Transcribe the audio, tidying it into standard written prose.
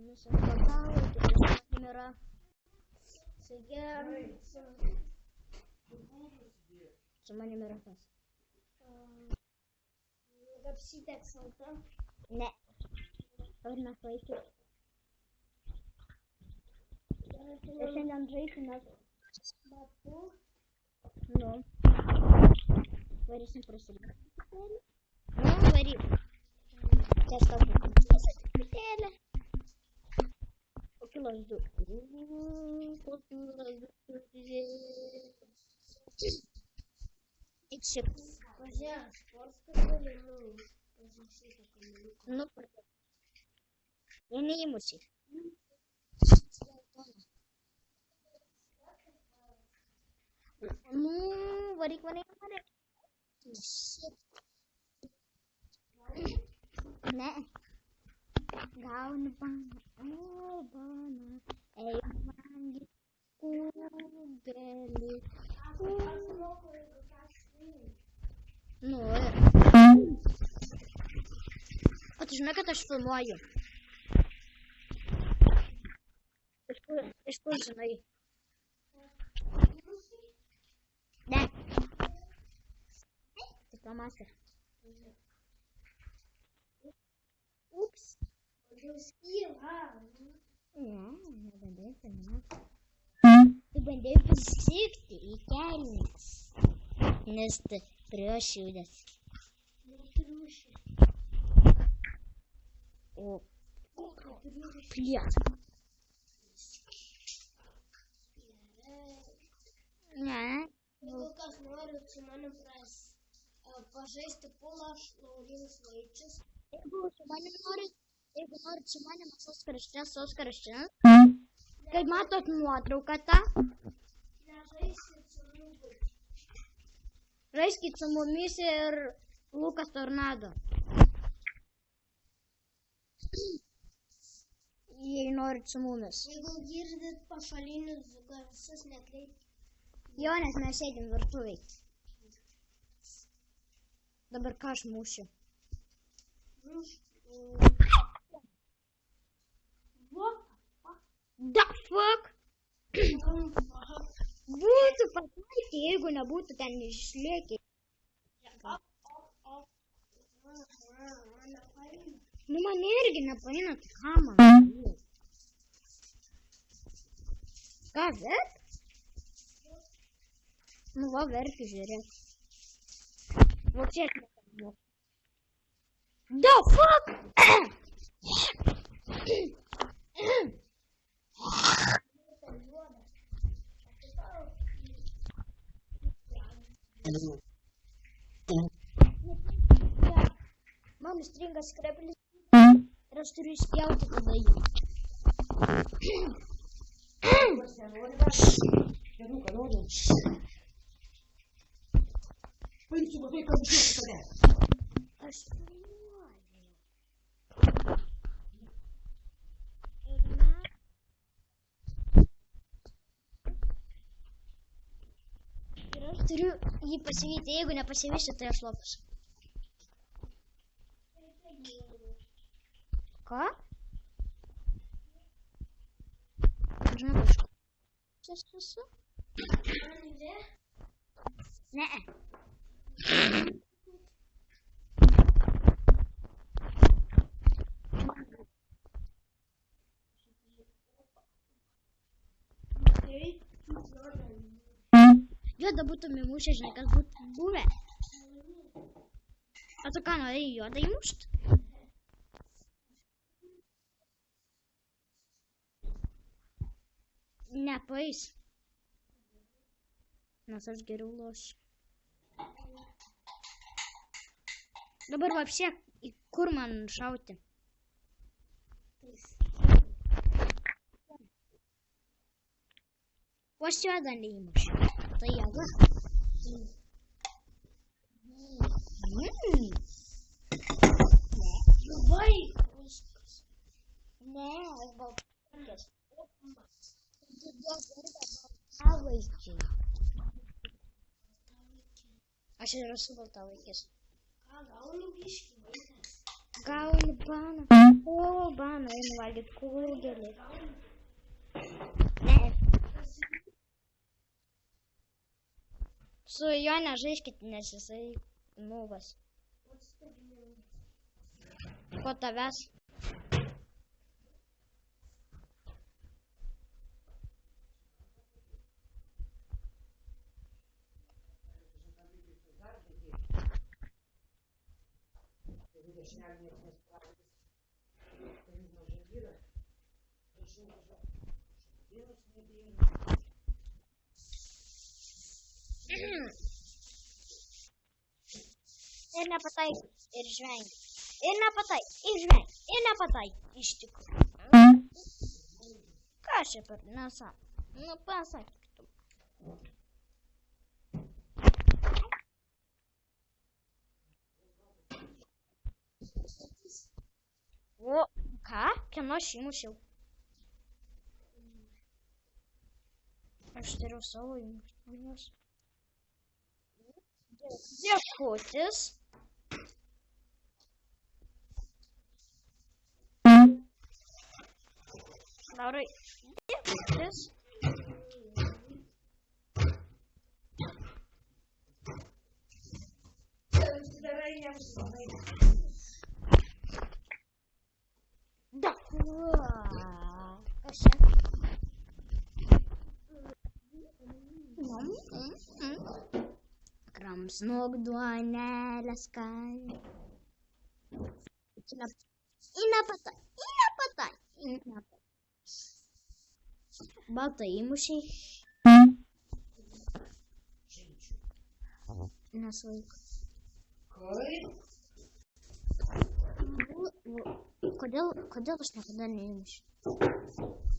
Mes apakavo, kitas yra. Sveiki. Su manim yra kas? Kapsytės auto. Ne. Ar neklaikė? Ir šiandien žaisime. Batu. Nu. Varysim prasilgę. Nu, varyk. Čia aš tau pakantuosiu truputėlį. Kokį lasdu. Eik šiek. Pažiūrėk, sportą galiu. Nu, jie neįmusi. Nu, varyk. Ne. Gauni baną. O, baną. Ei, mangi. Kubelį. Nu, ir. O tu žinai, kad aš filmuoju. Iš kur žinai? Ne. Tik pamastė. Ups. Ne, nebandėsi, ne. Tu bandėjai prisikti į kelnes. Nes tu priešūdės. O. Plies. Ne. Jeigu kas nori su manim pažaisti pulą, aš Laurynas Vaičius. Jeigu norit su manim Oskaras, kaip matot nuotrauką tą, Nežaiskit su mumis. žaiskit su mumis ir Lukas Tornado. Jei norit su mumis. Jeigu girdit pašalinius garsus, nekreipkite. Jo, nes mes sėdim virtuviai. Dabar ką aš mūšiu? The fuck? Būtų pataikė, jeigu nebūtų ten išlėkė. Nu, man irgi nepaina, tai ką man? Ką, verk? Nu, va, verkiu, žiūrėk. Va, čia nepaina. The fuck? Man stringa skreplis ir aš turiu išpjauti tada jį. Aš filmuoju. Ir aš turiu jį pasivyti, jeigu nepasivysiu, tai aš lopas. Ką? Žinau kažką. Čia esu? Ne. Juodą būtum įmušę, žinai, kas būtų buvę. O tu ką, norėjai juodą įmušt? Nepaeis. Nes aš geriau lošiu. Dabar vapsie, kur man šauti? O aš juodą neįmušiu. Tai jėga. Labai. Ne, aš baltaikės. Baltavaikiai. Aš ir esu baltavaikis. Ką gauni biškį, vaikas? Gauni baną. O, baną, einu valgyt kūgelį. Ne. Su juo nežaiskit, nes jisai nuvas. Po tavęs. Ir nepataik, ir žvengi. Ir nepataik, ir žvengi. Ir nepataik, iš tikrųjų. Ką čia per nesą? Nu, pasakyk tu. O, ką? Kieno aš įmušiau? Aš turiu savo įmušimus. Dėkutis. Laurai, dėkutis. Kas čia? Kramsnok duonelę skanią. Įnepatai. Baltą įmušiai. Neslaiko. Kodėl aš niekada neįmušiu?